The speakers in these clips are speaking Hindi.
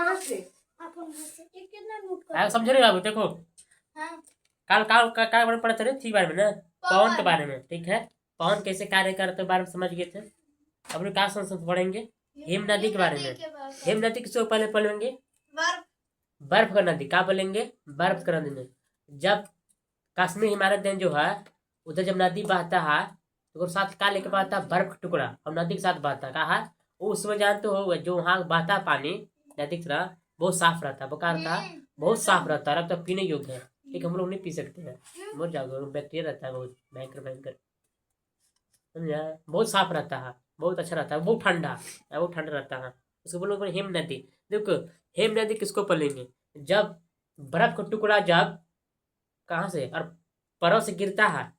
कहाँ से? समझ रहे बाबू? देखो काल काल का बारे में पढ़ते थे, ठीक बारे में ना, पवन के बारे में, ठीक है। पवन कैसे कार्य करते हैं बारे में समझ गए थे। अब कहा संस्कृत पढ़ेंगे हिम नदी के बारे में। हिम नदी किसको पहले पढ़ेंगे? बर्फ का नदी। क्या बोलेंगे? बर्फ का नदी में। जब कश्मीर हिमालय जो है उधर जब नदी बहता है तो साथ का लेके बहता है बर्फ का टुकड़ा, और नदी के साथ बहता है। कहा उस समय जानते हो जो वहाँ बहता है पानी नदी की तरह बहुत साफ रहता है, बेकार था, बहुत साफ रहता है, अब तो पीने योग्य है। ठीक, हम लोग नहीं पी सकते हैं, मर जाओगे, बैक्टीरिया रहता है बहुत भयंकर भयंकर, समझा? बहुत साफ रहता है, बहुत अच्छा रहता है, बहुत ठंडा है, बहुत ठंडा रहता है। उसको बोलो हेम नदी। देखो हेम नदी किसको पलेंगे? जब बर्फ का टुकड़ा जब कहाँ से और परव से गिरता है,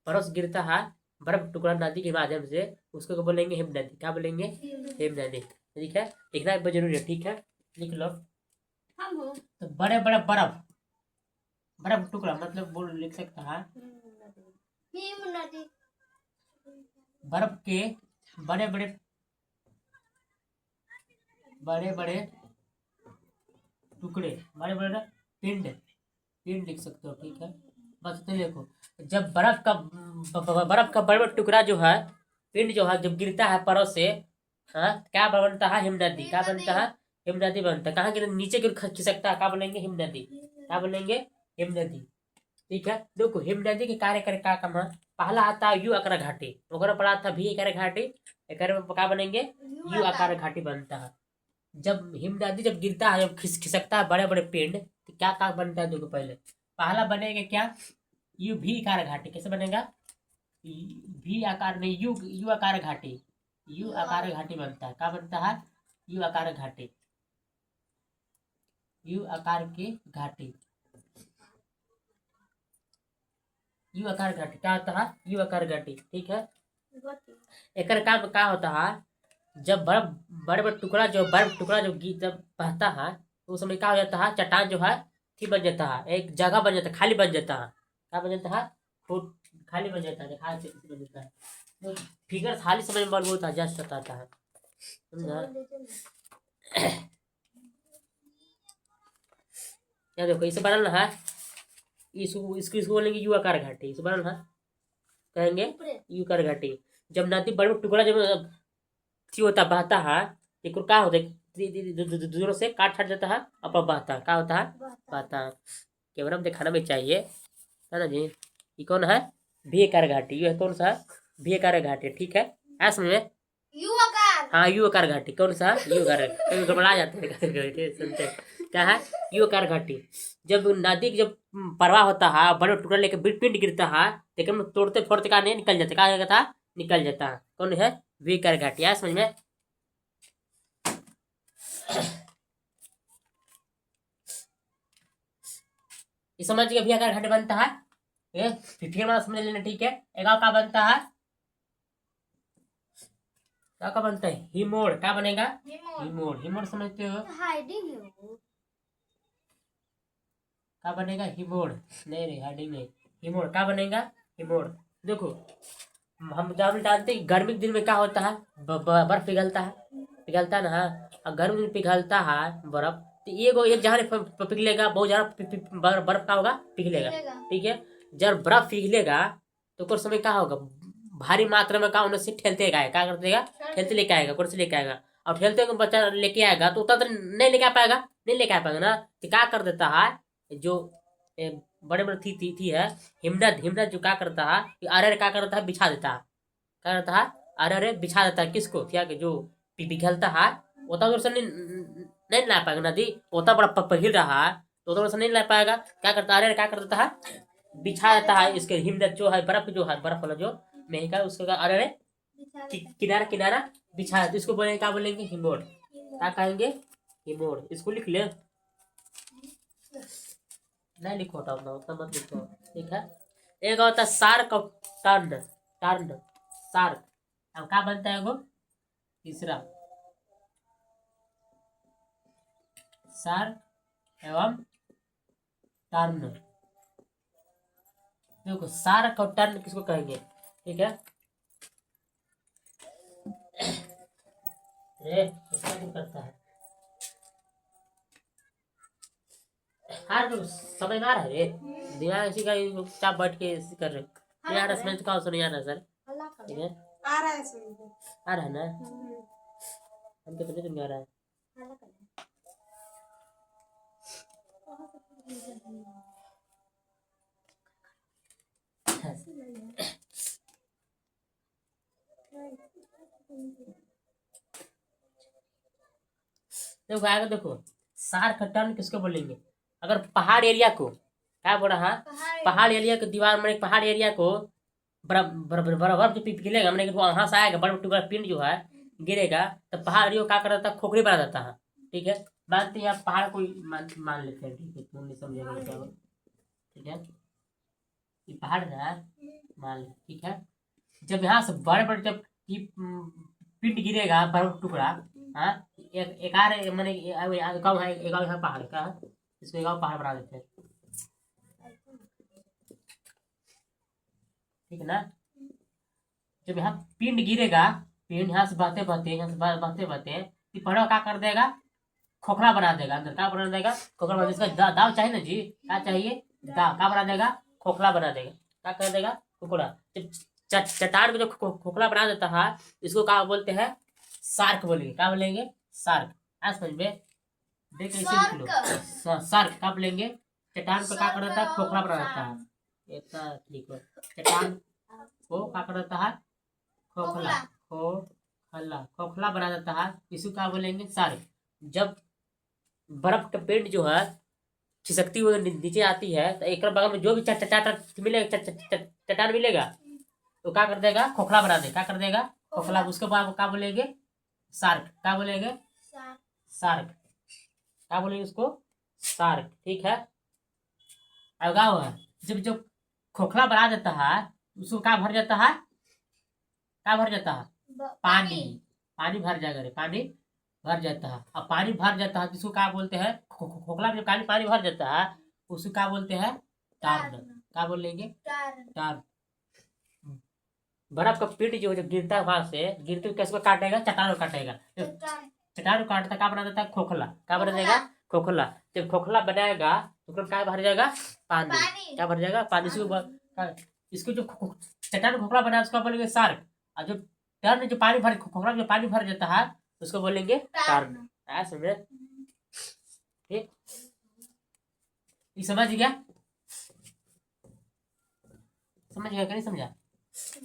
परव से गिरता है बर्फ टुकड़ा नदी के माध्यम से, उसको बोलेंगे हिम नदी। क्या बोलेंगे? हिम नदी। ठीक है, लिखना बहुत जरूरी है, ठीक है, लिख लो। तो बड़े बड़े बर्फ, बर्फ टुकड़ा मतलब बोल लिख सकता है बर्फ के बड़े बड़े बड़े बड़े टुकड़े, बड़े बड़े पिंड, पिंड लिख सकते हो, ठीक है। बस तो देखो जब बर्फ का बड़े बड़े टुकड़ा जो है, पिंड जो है जब गिरता है परत से, हाँ क्या बनता है? हिम नदी। क्या बनता है? हिम नदी बनता है। कहाँ गिर? नीचे गिर खिसकता है, क्या बोलेंगे? हिम नदी। क्या बोलेंगे? हिम नदी। ठीक है, देखो हिम नदी के कार्य करे क्या काम है? पहला आता है यू आकार घाटी, वगैरह पढ़ा था भी आकार घाटी, एक क्या बनेंगे? यू आकार घाटी बनता है। जब हिम नदी जब गिरता है, जब खिसकता है बड़े बड़े पिंड, तो क्या काम बनता है? देखो पहले पहला बनेगा क्या? यू भी आकार घाटी। कैसे बनेगा? भी आकार नहीं, यू यू आकार घाटी, यू आकार घाटी बनता है। क्या बनता है? यू आकार घाटी, यू आकार की घाटी, यू आकार घाटी। क्या होता है? यू आकार घाटी, ठीक है। एक काम क्या होता है? जब बर्फ बड़े बड़े टुकड़ा जो बर्फ टुकड़ा जब बहता है तो उस समय क्या हो जाता है? चट्टान जो है ठीक बन जाता है, एक जगह बन जाता है, खाली बन जाता है। क्या बन जाता है? खाली बन जाता है, खाली से बन जाता है। तो फिगर खाली समय में बहुत जस्ट आता है, समझा? क्या देखो इसे बनाना है, इसको बोलेंगे यू आकार घाटी। इसे बनाना है, कहेंगे यू आकार घाटी। जब नदी बड़े टुकड़ा जब होता बहता है, एक क्या होता है? दूरों से काट छट जाता है, अब बहता है। क्या होता है? बहता है। कैमरा में दिखाना भी चाहिए, है ना जी? ये कौन है? भी आकार घाटी। ये कौन सा? भी आकार घाटी, ठीक है। ऐसा समझ में? हाँ यू आकार घाटी। कौन सा? यू आकार। गड़बड़ा जाते हैं सुनते। क्या है? यू आकार घाटी। जब नदी जब प्रवाह होता है, बड़े टुकड़ा लेके पिंड गिरता है, लेकिन तोड़ते फोड़ते का नहीं निकल जाता। क्या था? निकल जाता है। कौन है? वी आकार घाटी। है समझ में? ये समझ के भी आकार घाटी बनता है, ये फिर वाला समझ लेना, ठीक है। एक का बनता है, क्या बनता है? हिमोड़। क्या बनेगा? हिमोड़। हिमोड़ समझते हो? क्या बनेगा? हिमोड़। नहीं नहीं हाइडिंग नहीं, हिमोड़। क्या बनेगा? हिमोड़। देखो हम जानते हैं गर्मी के दिन में क्या होता है? बर्फ पिघलता है, पिघलता है ना। और गर्मी में पिघलता है बर्फ, तो एक जहाँ पिघलेगा, बहुत जहाँ बर्फ का होगा पिघलेगा, ठीक है। जब बर्फ पिघलेगा तो कुछ समय क्या होगा? भारी मात्रा में क्या होने से ठेलते आएगा, क्या कर देगा? ठेलते लेके आएगा, कुछ लेके आएगा। और ठेलते बच्चा लेके आएगा तो उतना तो नहीं लेके आ पाएगा, नहीं लेके आ पाएगा ना। तो क्या कर देता है जो बड़े बड़े थी है हिमनद, हिमनद जो क्या करता है कि अरे क्या करता है? बिछा देता है। क्या करता है? अरे बिछा देता है। किसको? क्या जो पिघलता है उतना दूर से नहीं ला पाएगा नदी, उतना बड़ा पिघल रहा है तो उतना दूर से नहीं ला पाएगा। क्या करता है? अरे क्या कर देता है? बिछा देता है। इसके हिमनद जो है बर्फ वाला जो मेहिका उसको अरे किनारा किनारा बिछा देता। इसको बोलेंगे, क्या बोलेंगे? हिमोड़। क्या कहेंगे? हिमोड़। इसको लिख ले, नहीं लिखो, उतना मत लिखो, ठीक है। एक होता है सार्क और टर्न, टर्न सार्क। अब क्या बनता है वो? तीसरा सार्क एवं टर्न। देखो सार्क और टर्न किसको कहेंगे? ठीक है, करता है हाँ तो समझ में आ रहा है रे, दिमाग इसी का चाप बैठ के इसी कर रहे नहीं आ रहा समझ तो कहा नहीं आ रहा सर, ठीक है आ रहा है समझ आ रहा है ना, हम तो समझ में आ रहा है। देखो आगे देखो, सार का टर्न किसको बोलेंगे, अगर पहाड़ एरिया को क्या बोला, हाँ पहाड़ एरिया को दीवार में पहाड़ एरिया को बर्फ जो पिघलेगा, मैंने वहां से आएगा बर्फ टुकड़ा पिंड जो है गिरेगा, तो पहाड़ एरिया क्या कर देता है, खोखड़ी बना देता है, ठीक है। मानते हैं आप पहाड़ को मान लेते हैं, ठीक है तुम नहीं समझेंगे क्या हो, ठीक है ये पहाड़ है मान ले, ठीक है। जब यहाँ से बड़े बड़े जब पिंड गिरेगा बर्फ टुकड़ा, हाँ एक आ रहे मैंने गाँव है, एक गाँव यहाँ पहाड़ का है, इसको एक गाँव पहाड़ बना देते हैं, ठीक है ना। जब यहाँ पिंड गिरेगा, पिंड यहाँ से बहते बहते यहाँ से बहते बहते पहाड़ क्या कर देगा, खोखला बना देगा, अंदर क्या बना देगा, खोखला बना देगा, इसका दाव चाहिए ना जी, क्या चाहिए दाव, क्या बना देगा, खोखला बना देगा, क्या कर देगा खोखला। जब चट्टान को जो खोखला बना देता है, इसको क्या बोलते हैं, सार्क बोलेंगे, क्या बोलेंगे सार्क, आज समझ में देख इसे लिख लो, सार्क क्या बोलेंगे, चट्टान को क्या कर देता है, खोखला बना देता है, इतना लिखो, चट्टान को क्या कर देता है, खोखला खोखला बना देता है, इसको क्या बोलेंगे सार्क। जब बर्फ का पेंट जो है खिसकती हुई नीचे आती है, तो एक बगल में जो भी चट्टान मिलेगा, चट्टान मिलेगा, तो क्या कर देगा, खोखला बना देगा, क्या कर देगा खोखला, उसके बाद क्या बोलेंगे सार्क, क्या बोलेंगे सार्क, क्या बोलेंगे उसको सार्क, ठीक है। अगाव है, जब जब खोखला बना देता है उसको क्या भर जाता है, क्या भर जाता है, पानी, पानी भर जाएगा रे, पानी भर जाता है। अब पानी भर जाता है जिसको क्या बोलते हैं, खोखला में पानी पानी भर जाता है उसको क्या बोलते हैं, टार्न, क्या बोलेंगे टार्न। बर्फ का पीट जो जब गिरता है वहां से गिरते हुए कैसे काटेगा, चट्टान को काटेगा, चट्टान को काटता क्या बना देता है, खोखला, क्या बना देगा खोखला। जब खोखला बनाएगा तो क्या भर जाएगा, पानी, क्या भर जाएगा पानी, इसको जो चट्टान खोखला बनाया उसको बोलेंगे सार्क, और जो टर्न जो पानी भर खोखला जो पानी भर जाता है उसको बोलेंगे टर्न, समझे, ठीक ये समझ गया, समझ गया कि नहीं समझा,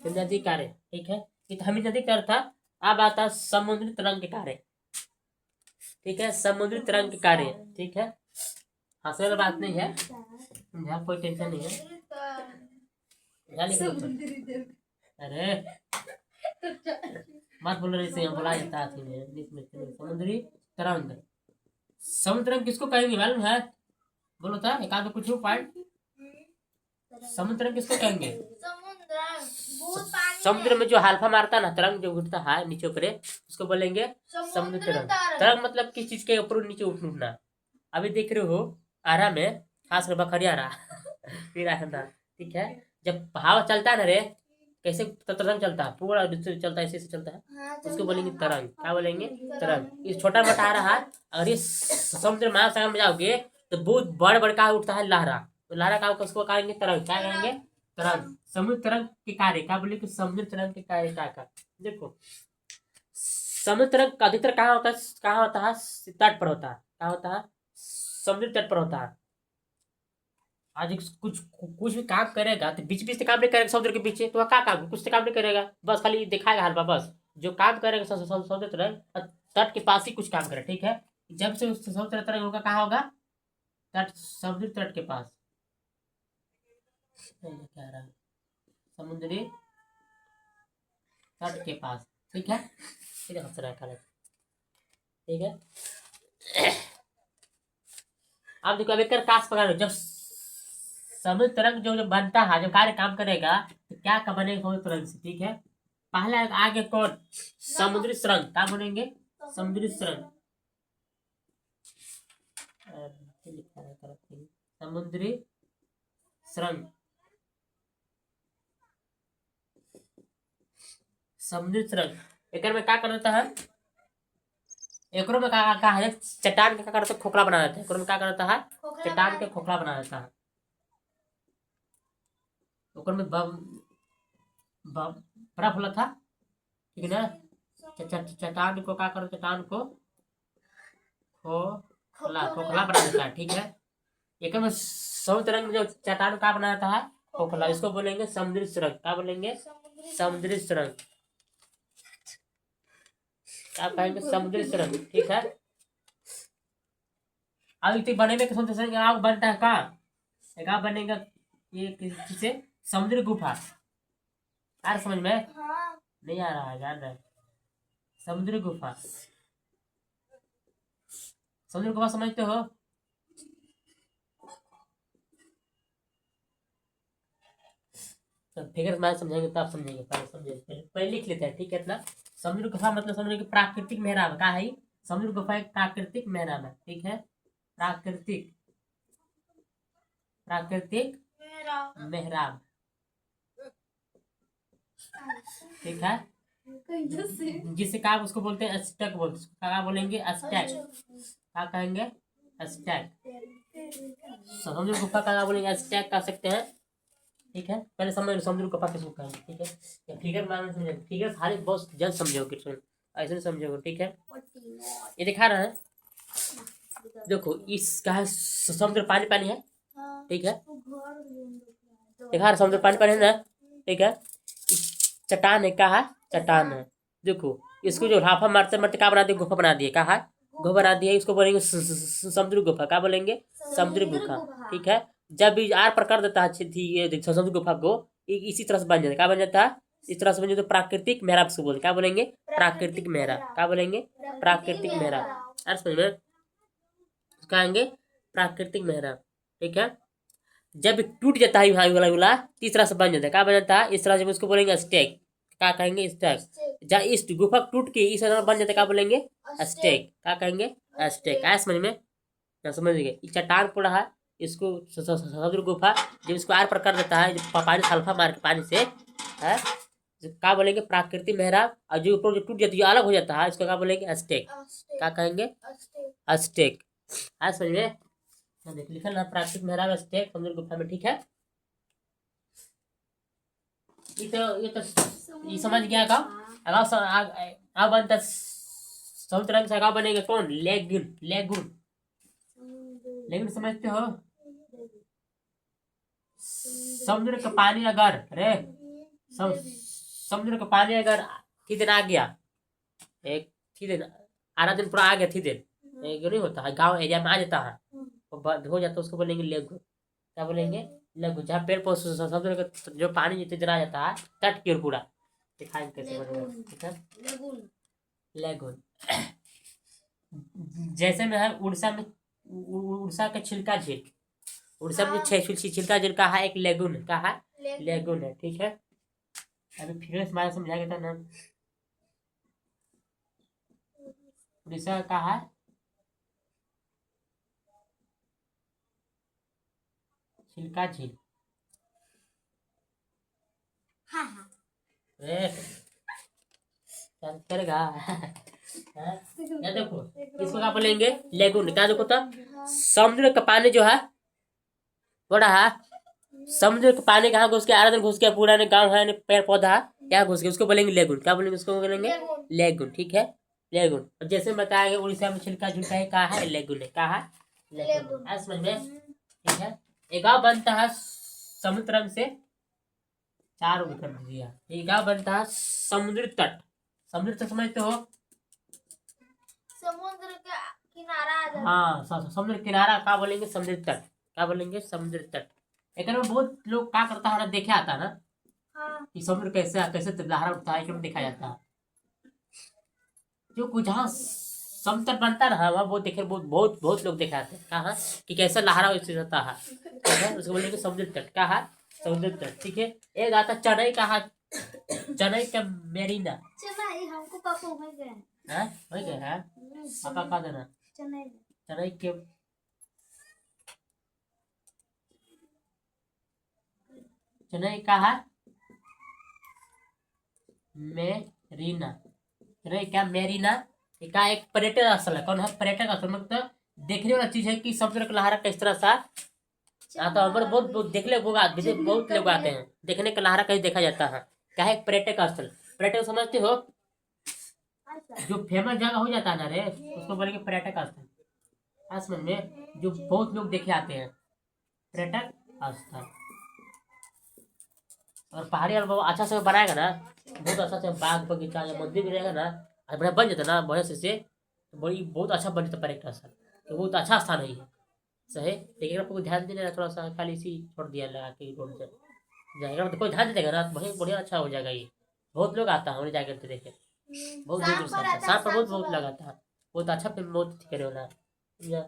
तो नदी कार्य, ठीक है। ये तो हमें नदी कार्य था, अब आता है समुद्री तरंग के कार्य, ठीक है, समुद्री तरंग के कार्य, ठीक है, हंसने वाली बात नहीं है, यहाँ कोई टेंशन नहीं है, यहाँ लिख लो, अरे मत बोलो इसे बोला जाता है समुद्री तरंग, समुद्र तरंग किसको कहेंगे मालूम है, बोलो था एक आध कुछ पॉइंट, समुद्र तरंग किसको कहेंगे, समुद्र में जो हाल्फा मारता है ना, तरंग जो उठता है नीचे ऊपर उसको बोलेंगे समुद्र तरंग। तरंग मतलब किस चीज के ऊपर नीचे उठना, अभी देख रहे हो आरा में खास कर बखरिया रहा फिर आया, ठीक है। जब हवा चलता है ना रे, कैसे तरंग चलता है, पूरा चलता है, ऐसे चलता है, उसको बोलेंगे तरंग, क्या बोलेंगे तरंग। ये छोटा मोटा रहा, अगर ये समुद्र महासागर में जाओगे तो बहुत बड़ बड़ का उठता है लहरा, तो लहरा का उसको कहेंगे तरंग, क्या कहेंगे तरंग। समुद्र तरंग के कार्य क्या बोले कि समुद्र तरंग के कार्य क्या का, देखो समुद्र तरंग अधिकतर कहाँ होता है, कहाँ होता है तट पर होता है, कहाँ होता है समुद्र तट पर होता है। आज कुछ कुछ भी काम करेगा तो बीच बीच से काम नहीं करेगा समुद्र के पीछे, तो वह क्या काम कुछ तो काम नहीं करेगा, बस खाली दिखाएगा हल्का, बस जो काम करेगा समुद्र तरंग तट के पास ही कुछ काम करे, ठीक है। जब से समुद्र तरंग होगा कहाँ होगा, तट समुद्र तट के पास, क्या रहा समुद्री तट के पास, ठीक है, ठीक है हंस रहा है, ठीक है। अब देखो अभी कर काश पकड़, जब समुद्र तरंग जो बनता है, जब कार्य काम करेगा तो क्या का बनेगा समुद्र तरंग से, ठीक है। पहला आगे कौन, समुद्री सुरंग, क्या बनेंगे समुद्री सुरंग, समुद्री सुरंग, समुद्री सुरंग एक में क्या कर देता है, एकरो में का है चट्टान का करता खोखला बना देता है। एकरो में क्या करता है चट्टान के खोखला बना देता है। ओकर में बर्फ होला था ठीक है ना। चट्टान को क्या करो चट्टान को खोखला बना देता है ठीक है। एक में समुद्र रंग जो चट्टान का बनाता है खोखला इसको बोलेंगे समुद्री सुरंग। क्या बोलेंगे समुद्री सुरंग। क्या कहेंगे समुद्री सुरंग ठीक है। आग इतनी बने में समुद्र आग बनता है कहाँ एक आग बनेगा ये किसे समुद्री गुफा। आ रहा समझ में नहीं आ रहा है जान रहा है। समुद्री गुफा समुद्री गुफा समझते हो। तो फिगर मैच समझेंगे तब समझेंगे पहले समझेंगे पहले लिख लेते हैं ठीक है। इतना समुद्र गुफा मतलब समुद्र की प्राकृतिक मेहराब का है। समुद्र गुफा एक प्राकृतिक मेहराब है ठीक है। प्राकृतिक प्राकृतिक मेहराब ठीक है। जिसे क्या उसको बोलते हैं अस्टक बोलते हैं। क्या बोलेंगे अस्टैक। क्या कहेंगे अस्टैक। समुद्र गुफा का बोलेंगे अस्टैक कह सकते हैं ठीक है। पहले समझ समुद्र गुफा किसको कहेंगे ठीक है। या फिगर मान समझे फिगर सारे बहुत जल्द समझोगे ऐसे समझोगे ठीक है। ये दिखा रहा है देखो इसका समुद्र पानी पानी है ठीक है। दिखा रहा समुद्र पानी पानी है ना ठीक है। चट्टान है कहा चट्टान है देखो इसको जो लाफा मारते मारते क्या बना दिए गुफा बना दिए कहा गुफा बना दिया। इसको बोलेंगे समुद्री गुफा। क्या बोलेंगे समुद्री गुफा ठीक है। जब भी आर पर कर देता है ये समुद्री गुफा को इसी तरह से बन जाता है। क्या बन जाता है इस तरह से बन जाता है प्राकृतिक मेहराब से बोलते। क्या बोलेंगे प्राकृतिक मेहराब। क्या बोलेंगे प्राकृतिक मेहराब। अर्थ समझ में कहेंगे प्राकृतिक मेहराब ठीक है। जब टूट जाता है भाई वाला तीसरा से बन जाता है। क्या बन जाता है इस तरह से उसको बोलेंगे स्टेक। क्या कहेंगे स्टेक। जब इस गुफा टूट के इस तरह बन जाता है क्या बोलेंगे स्टेक। क्या कहेंगे स्टेक। आया समझ में क्या समझ गए। चट्टान पड़ा है इसको समुद्र गुफा जब इसको आर पर कर देता है पानी सल्फा मार के पानी से है क्या बोलेंगे प्राकृतिक मेहराब। और जो ऊपर जो टूट जाती है अलग हो जाता है इसको क्या बोलेंगे स्टेक। क्या कहेंगे स्टेक। आया समझ में देख लिखा ना प्राकृतिक मेहराब स्टेक समुद्र गुफा में ठीक है। ये समझ गया का अब बनता समुद्र रंग से आगा बनेगा कौन लेगुन लेगुन लेगुन समझते हो। समुद्र का पानी अगर अरे समुद्र का पानी अगर थी दिन आ गया एक थी दिन आधा दिन पूरा आ गया थी दिन एक नहीं होता है गाँव एरिया में आ जाता है बंद हो जाता है उसको बोलेंगे लेगुन। क्या बोलेंगे लेगुन। जहाँ पेड़ पौधे समुद्र का जो पानी जितने दिन आ जाता है तट की ओर पूरा दिखाएंगे कैसे बनेगा ठीक है लेगुन। जैसे में है उड़ीसा में उड़ीसा का छिलका झील उड़ीसा में छिलका झील का है एक लेगुन का है लेगुन है ठीक है। अभी फिर से समझाया गया था ना उड़ीसा का है छिलका झील। करेगा या देखो इसको क्या बोलेंगे लेगुन। क्या देखो तो समुद्र का पानी जो है बड़ा है समुद्र के पानी कहाँ घुस के आधा दिन घुस गया पूरा ने गाँव है पेड़ पौधा क्या घुस गया उसको बोलेंगे लेगुन। क्या बोलेंगे उसको बोलेंगे लेगुन ठीक है लेगुन। और जैसे बताया गया उड़ीसा में छिलका झुलका है कहा है लेगुन है कहा लेगुन। समझ में ठीक है। एक गाँव बनता है समुद्र रंग से चार कर दिया। एक गाँव बनता है समुद्री तट। समुद्र तट समझते हो समुद्र का किनारा। हाँ समुद्र किनारा क्या बोलेंगे समुद्री तट। क्या बोलेंगे समुद्री तट। एक में बहुत लोग क्या करता है ना देखे आता है ना कि समुद्र कैसे कैसे लहरा उठता है एकदम देखा जाता है। जो जहाँ समतल बनता है ना वहाँ बहुत देखे बहुत बहुत बहुत लोग देखा आते हैं कहाँ कि कैसा लहरा रहता है ठीक है। उसको बोलेंगे समुद्र तट का है समुद्र तट ठीक है। एक आता चेन्नई का चेन्नई का मेरीना चेन्नई हमको पापा हो गए हैं पापा का देना चेन्नई के चेन्नई का है मेरीना चेन्नई क्या मेरीना का एक पर्यटन स्थल है। कौन है? पर्यटक स्थल। मतलब देखने वाला चीज है कि समुद्र का लहरा किस तरह सा आता है। और बहुत बहुत देखने लोग बहुत लोग आते हैं देखने का लहरा कहीं देखा जाता है। क्या है? एक पर्यटक स्थल। पर्यटक समझते हो? जो फेमस जगह हो जाता है ना रे, उसको बोलेंगे पर्यटक स्थल। समझ में? जो बहुत लोग देखे आते हैं, पर्यटक स्थल। और पहाड़ी वाला बहुत अच्छा से बनाएगा ना, बहुत अच्छा से बाग बगीचा या मंदिर भी रहेगा ना, और बढ़िया बन जाता ना बढ़िया से तो बड़ी बहुत अच्छा बन जाता पर्यटक स्थल। तो बहुत अच्छा स्थान है ये। सही। लेकिन आपको ध्यान देना थोड़ा सा, खाली इसी छोड़ दिया लगा के रोड से जाएगा तो कोई ध्यान दे देगा ना तो बढ़िया बढ़िया अच्छा हो जाएगा ये। बहुत लोग आता है उन्हें जाकर के देखे, बहुत दूर दूर से आता है। शाम पर बहुत बहुत लोग आता है। बहुत अच्छा फिल्म, बहुत अच्छी करे वाला या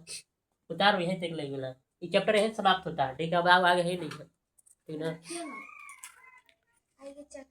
उतार यही तक लगे वाला। ये चैप्टर यही समाप्त होता है। ठीक है, अब आगे है ही नहीं है। ठीक है ना।